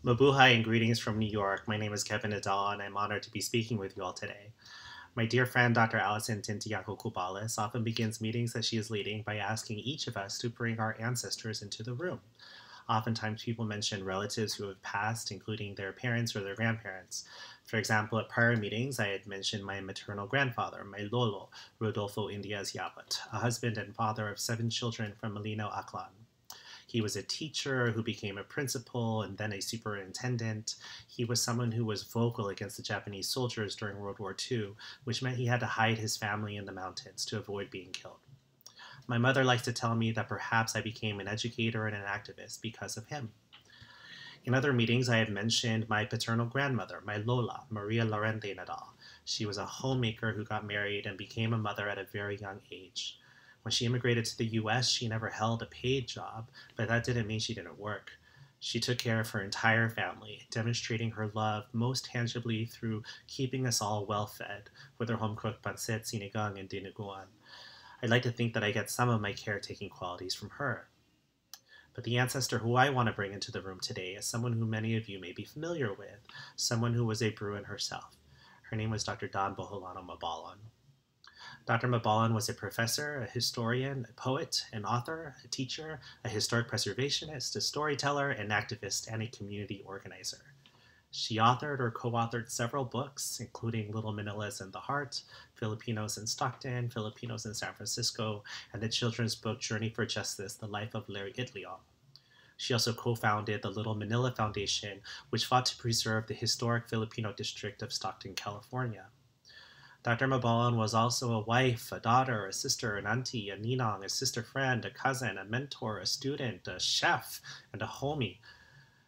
Mabuhay and greetings from New York. My name is Kevin Nadal, and I'm honored to be speaking with you all today. My dear friend, Dr. Allison Tintiaco Cubales, often begins meetings that she is leading by asking each of us to bring our ancestors into the room. Oftentimes, people mention relatives who have passed, including their parents or their grandparents. For example, at prior meetings, I had mentioned my maternal grandfather, my lolo, Rodolfo Indiaz Yabat, a husband and father of 7 children from Malinaw, Aklan. He was a teacher who became a principal and then a superintendent. He was someone who was vocal against the Japanese soldiers during World War II, which meant he had to hide his family in the mountains to avoid being killed. My mother likes to tell me that perhaps I became an educator and an activist because of him. In other meetings, I have mentioned my paternal grandmother, my Lola, Maria Lorente Nadal. She was a homemaker who got married and became a mother at a very young age. When she immigrated to the US, she never held a paid job, but that didn't mean she didn't work. She took care of her entire family, demonstrating her love most tangibly through keeping us all well fed with her home cooked pancit, sinigang, and dinuguan. I'd like to think that I get some of my caretaking qualities from her. But the ancestor who I want to bring into the room today is someone who many of you may be familiar with, someone who was a Bruin herself. Her name was Dr. Dawn Boholano Mabalon. Dr. Mabalon was a professor, a historian, a poet, an author, a teacher, a historic preservationist, a storyteller, an activist, and a community organizer. She authored or co-authored several books, including Little Manilas and the Heart, Filipinos in Stockton, Filipinos in San Francisco, and the children's book Journey for Justice, The Life of Larry Itliong. She also co-founded the Little Manila Foundation, which fought to preserve the historic Filipino district of Stockton, California. Dr. Mabalon was also a wife, a daughter, a sister, an auntie, a ninong, a sister friend, a cousin, a mentor, a student, a chef, and a homie.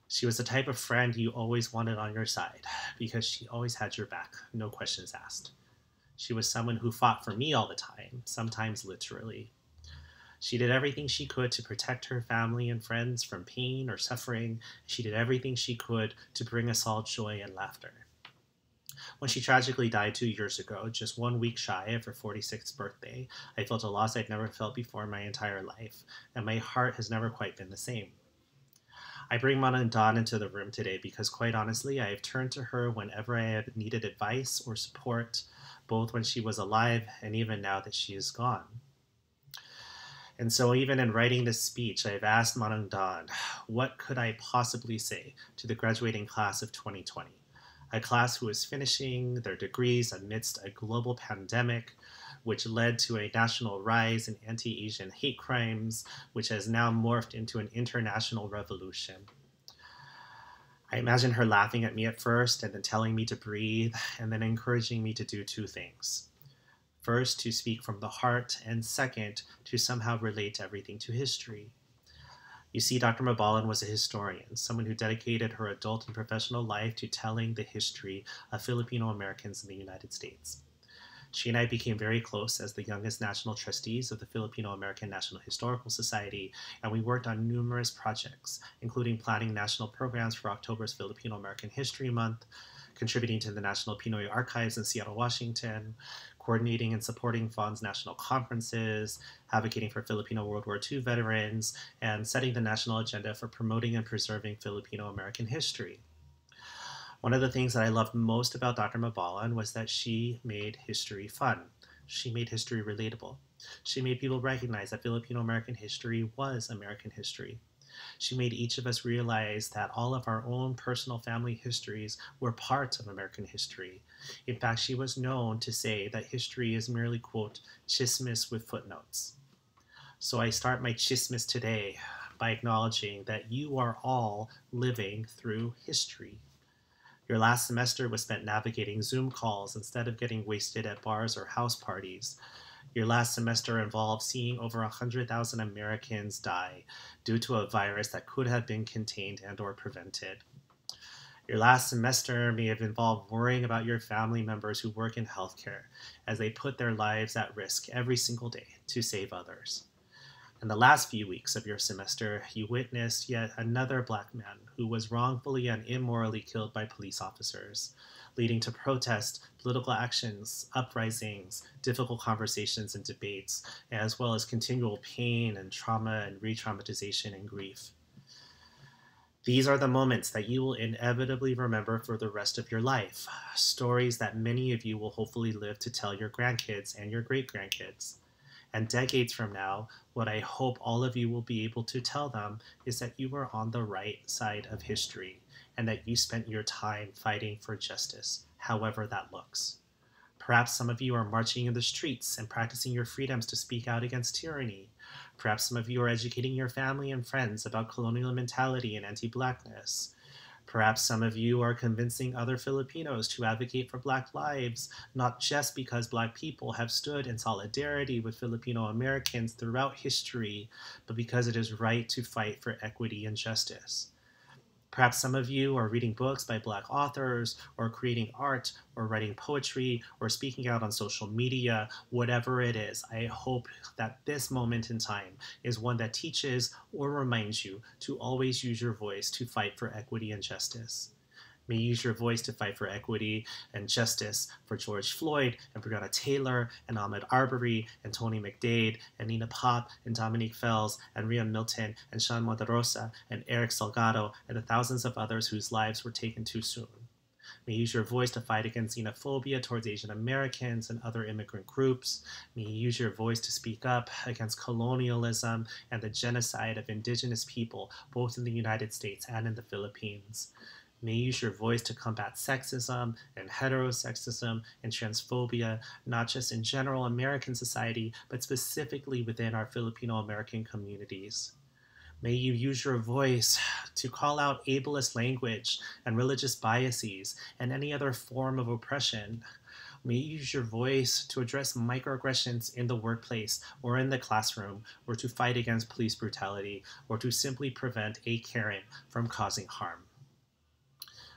She was the type of friend you always wanted on your side because she always had your back, no questions asked. She was someone who fought for me all the time, sometimes literally. She did everything she could to protect her family and friends from pain or suffering. She did everything she could to bring us all joy and laughter. When she tragically died 2 years ago, just 1 week shy of her 46th birthday, I felt a loss I'd never felt before in my entire life, and my heart has never quite been the same. I bring Mana and Dawn into the room today because, quite honestly, I have turned to her whenever I have needed advice or support, both when she was alive and even now that she is gone. And so even in writing this speech, I've asked Mana and Dawn, what could I possibly say to the graduating class of 2020? A class who is finishing their degrees amidst a global pandemic, which led to a national rise in anti-Asian hate crimes, which has now morphed into an international revolution. I imagine her laughing at me at first and then telling me to breathe and then encouraging me to do 2 things. First, to speak from the heart, and second, to somehow relate everything to history. You see, Dr. Mabalon was a historian, someone who dedicated her adult and professional life to telling the history of Filipino Americans in the United States. She and I became very close as the youngest national trustees of the Filipino American National Historical Society, and we worked on numerous projects, including planning national programs for October's Filipino American History Month, contributing to the National Pinoy Archives in Seattle, Washington, coordinating and supporting FON's national conferences, advocating for Filipino World War II veterans, and setting the national agenda for promoting and preserving Filipino American history. One of the things that I loved most about Dr. Mabalon was that she made history fun. She made history relatable. She made people recognize that Filipino American history was American history. She made each of us realize that all of our own personal family histories were parts of American history. In fact, she was known to say that history is merely, quote, chismis with footnotes. So I start my chismis today by acknowledging that you are all living through history. Your last semester was spent navigating Zoom calls instead of getting wasted at bars or house parties. Your last semester involved seeing over 100,000 Americans die due to a virus that could have been contained and or prevented. Your last semester may have involved worrying about your family members who work in healthcare as they put their lives at risk every single day to save others. In the last few weeks of your semester, you witnessed yet another Black man who was wrongfully and immorally killed by police officers, leading to protests, political actions, uprisings, difficult conversations and debates, as well as continual pain and trauma and re-traumatization and grief. These are the moments that you will inevitably remember for the rest of your life. Stories that many of you will hopefully live to tell your grandkids and your great grandkids. And decades from now, what I hope all of you will be able to tell them is that you were on the right side of history and that you spent your time fighting for justice, however that looks. Perhaps some of you are marching in the streets and practicing your freedoms to speak out against tyranny. Perhaps some of you are educating your family and friends about colonial mentality and anti-blackness. Perhaps some of you are convincing other Filipinos to advocate for Black lives, not just because Black people have stood in solidarity with Filipino Americans throughout history, but because it is right to fight for equity and justice. Perhaps some of you are reading books by Black authors, or creating art, or writing poetry, or speaking out on social media, whatever it is. I hope that this moment in time is one that teaches or reminds you to always use your voice to fight for equity and justice. May you use your voice to fight for equity and justice for George Floyd and Breonna Taylor and Ahmaud Arbery and Tony McDade and Nina Pop and Dominique Fells and Rhea Milton and Sean Monterosa and Eric Salgado and the thousands of others whose lives were taken too soon. May you use your voice to fight against xenophobia towards Asian Americans and other immigrant groups. May you use your voice to speak up against colonialism and the genocide of indigenous people, both in the United States and in the Philippines. May you use your voice to combat sexism and heterosexism and transphobia, not just in general American society, but specifically within our Filipino American communities. May you use your voice to call out ableist language and religious biases and any other form of oppression. May you use your voice to address microaggressions in the workplace or in the classroom, or to fight against police brutality, or to simply prevent a Karen from causing harm.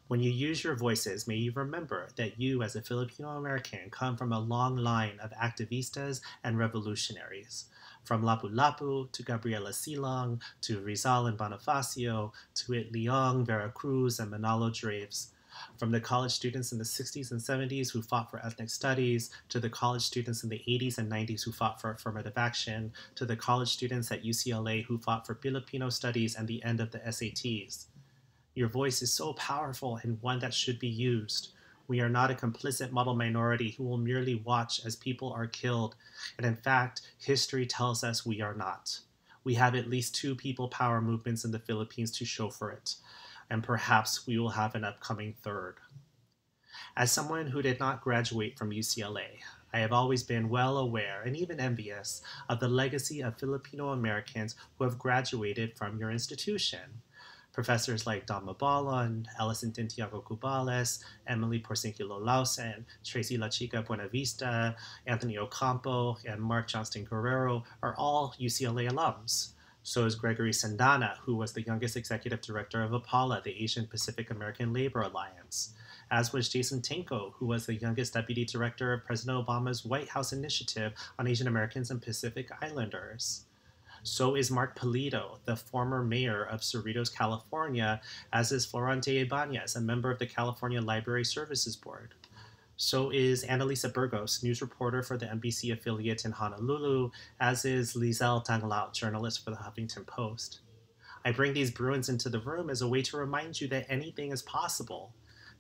When you use your voices, may you remember that you, as a Filipino American, come from a long line of activistas and revolutionaries. From Lapu-Lapu to Gabriela Silang to Rizal and Bonifacio to It Leong, Veracruz, and Manalo Draves. From the college students in the 60s and 70s who fought for ethnic studies, to the college students in the 80s and 90s who fought for affirmative action, to the college students at UCLA who fought for Filipino studies and the end of the SATs. Your voice is so powerful and one that should be used. We are not a complicit model minority who will merely watch as people are killed. And in fact, history tells us we are not. We have at least 2 people power movements in the Philippines to show for it. And perhaps we will have an upcoming third. As someone who did not graduate from UCLA, I have always been well aware and even envious of the legacy of Filipino Americans who have graduated from your institution. Professors like Don Mabalon, Alison Tintiago Cubales, Emily Porcinquilo Lausen, Tracy La Chica Buenavista, Anthony Ocampo, and Mark Johnston Guerrero are all UCLA alums. So is Gregory Sandana, who was the youngest executive director of APALA, the Asian Pacific American Labor Alliance. As was Jason Tinko, who was the youngest deputy director of President Obama's White House Initiative on Asian Americans and Pacific Islanders. So is Mark Polito, the former mayor of Cerritos, California, as is Florante Ibanez, a member of the California Library Services Board. So is Annalisa Burgos, news reporter for the NBC affiliate in Honolulu, as is Lizelle Tanglao, journalist for the Huffington Post. I bring these Bruins into the room as a way to remind you that anything is possible.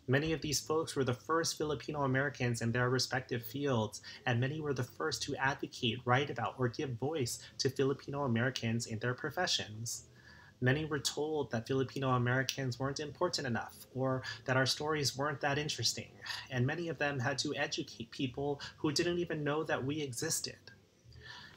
Many of these folks were the first Filipino Americans in their respective fields, and many were the first to advocate, write about, or give voice to Filipino Americans in their professions. Many were told that Filipino Americans weren't important enough, or that our stories weren't that interesting, and many of them had to educate people who didn't even know that we existed.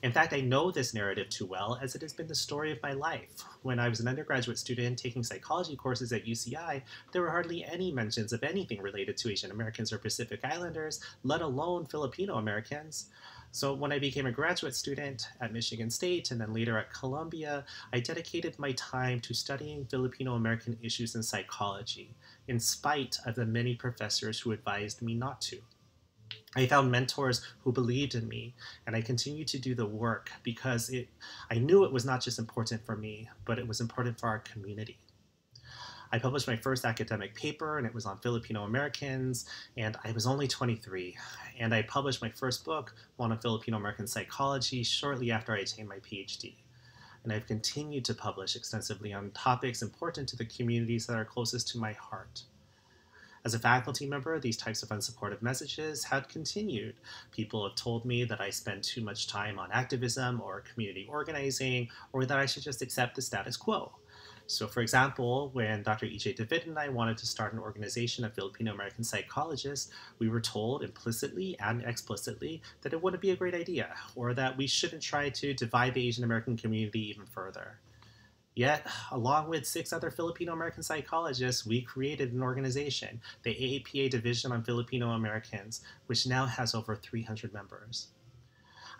In fact, I know this narrative too well, as it has been the story of my life. When I was an undergraduate student taking psychology courses at UCI, there were hardly any mentions of anything related to Asian Americans or Pacific Islanders, let alone Filipino Americans. So when I became a graduate student at Michigan State and then later at Columbia, I dedicated my time to studying Filipino American issues in psychology, in spite of the many professors who advised me not to. I found mentors who believed in me, and I continued to do the work because I knew it was not just important for me, but it was important for our community. I published my first academic paper, and it was on Filipino Americans, and I was only 23. And I published my first book, one on Filipino American psychology, shortly after I attained my PhD. and I've continued to publish extensively on topics important to the communities that are closest to my heart. As a faculty member, these types of unsupportive messages have continued. People have told me that I spend too much time on activism or community organizing, or that I should just accept the status quo. So, for example, when Dr. E.J. David and I wanted to start an organization of Filipino American psychologists, we were told implicitly and explicitly that it wouldn't be a great idea, or that we shouldn't try to divide the Asian American community even further. Yet, along with 6 other Filipino American psychologists, we created an organization, the AAPA Division on Filipino Americans, which now has over 300 members.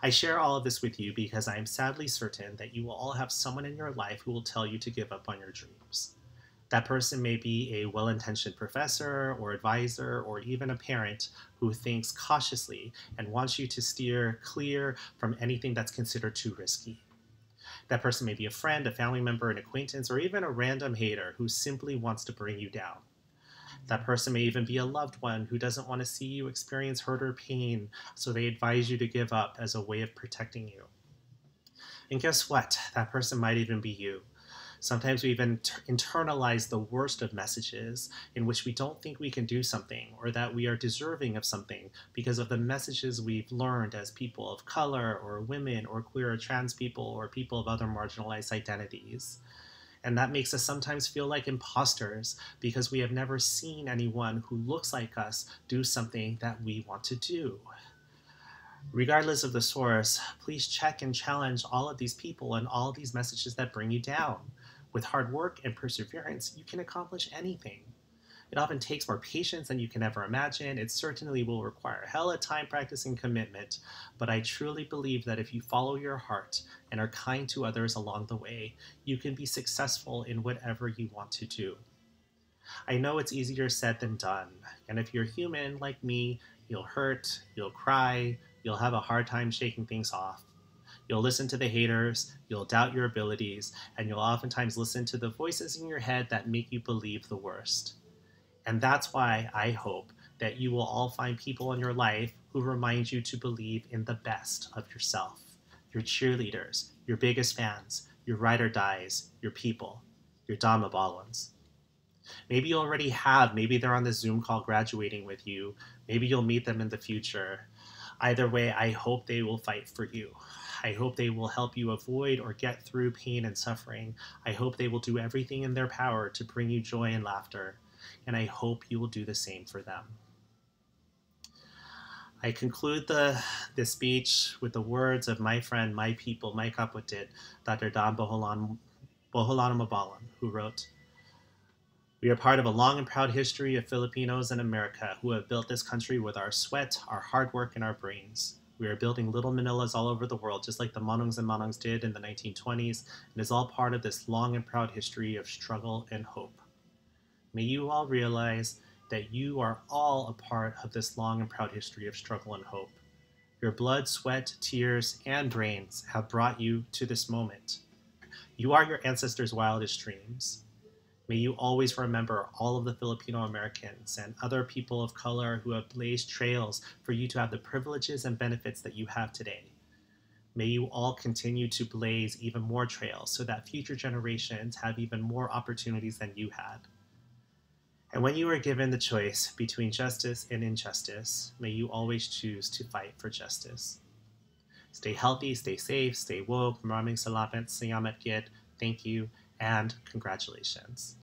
I share all of this with you because I am sadly certain that you will all have someone in your life who will tell you to give up on your dreams. That person may be a well-intentioned professor or advisor or even a parent who thinks cautiously and wants you to steer clear from anything that's considered too risky. That person may be a friend, a family member, an acquaintance, or even a random hater who simply wants to bring you down. That person may even be a loved one who doesn't want to see you experience hurt or pain, so they advise you to give up as a way of protecting you. And guess what? That person might even be you. Sometimes we even internalize the worst of messages in which we don't think we can do something or that we are deserving of something because of the messages we've learned as people of color or women or queer or trans people or people of other marginalized identities. And that makes us sometimes feel like imposters because we have never seen anyone who looks like us do something that we want to do. Regardless of the source, please check and challenge all of these people and all of these messages that bring you down. With hard work and perseverance, you can accomplish anything. It often takes more patience than you can ever imagine. It certainly will require hella time, practice, and commitment. But I truly believe that if you follow your heart and are kind to others along the way, you can be successful in whatever you want to do. I know it's easier said than done. And if you're human like me, you'll hurt, you'll cry, you'll have a hard time shaking things off. You'll listen to the haters, you'll doubt your abilities, and you'll oftentimes listen to the voices in your head that make you believe the worst. And that's why I hope that you will all find people in your life who remind you to believe in the best of yourself, your cheerleaders, your biggest fans, your ride or dies, your people, your Dama Balans. Maybe you already have, maybe they're on the Zoom call graduating with you, maybe you'll meet them in the future. Either way, I hope they will fight for you. I hope they will help you avoid or get through pain and suffering. I hope they will do everything in their power to bring you joy and laughter. And I hope you will do the same for them. I conclude this speech with the words of my friend, my people, my kapatid, Dr. Dan Boholan Mabalan, who wrote, "We are part of a long and proud history of Filipinos in America who have built this country with our sweat, our hard work, and our brains. We are building little Manilas all over the world, just like the Manongs and Manongs did in the 1920s, and is all part of this long and proud history of struggle and hope. May you all realize that you are all a part of this long and proud history of struggle and hope. Your blood, sweat, tears, and brains have brought you to this moment. You are your ancestors' wildest dreams. May you always remember all of the Filipino Americans and other people of color who have blazed trails for you to have the privileges and benefits that you have today. May you all continue to blaze even more trails so that future generations have even more opportunities than you had. And when you are given the choice between justice and injustice, may you always choose to fight for justice. Stay healthy, stay safe, stay woke. Maraming salamat, salamat kid. Thank you, and congratulations."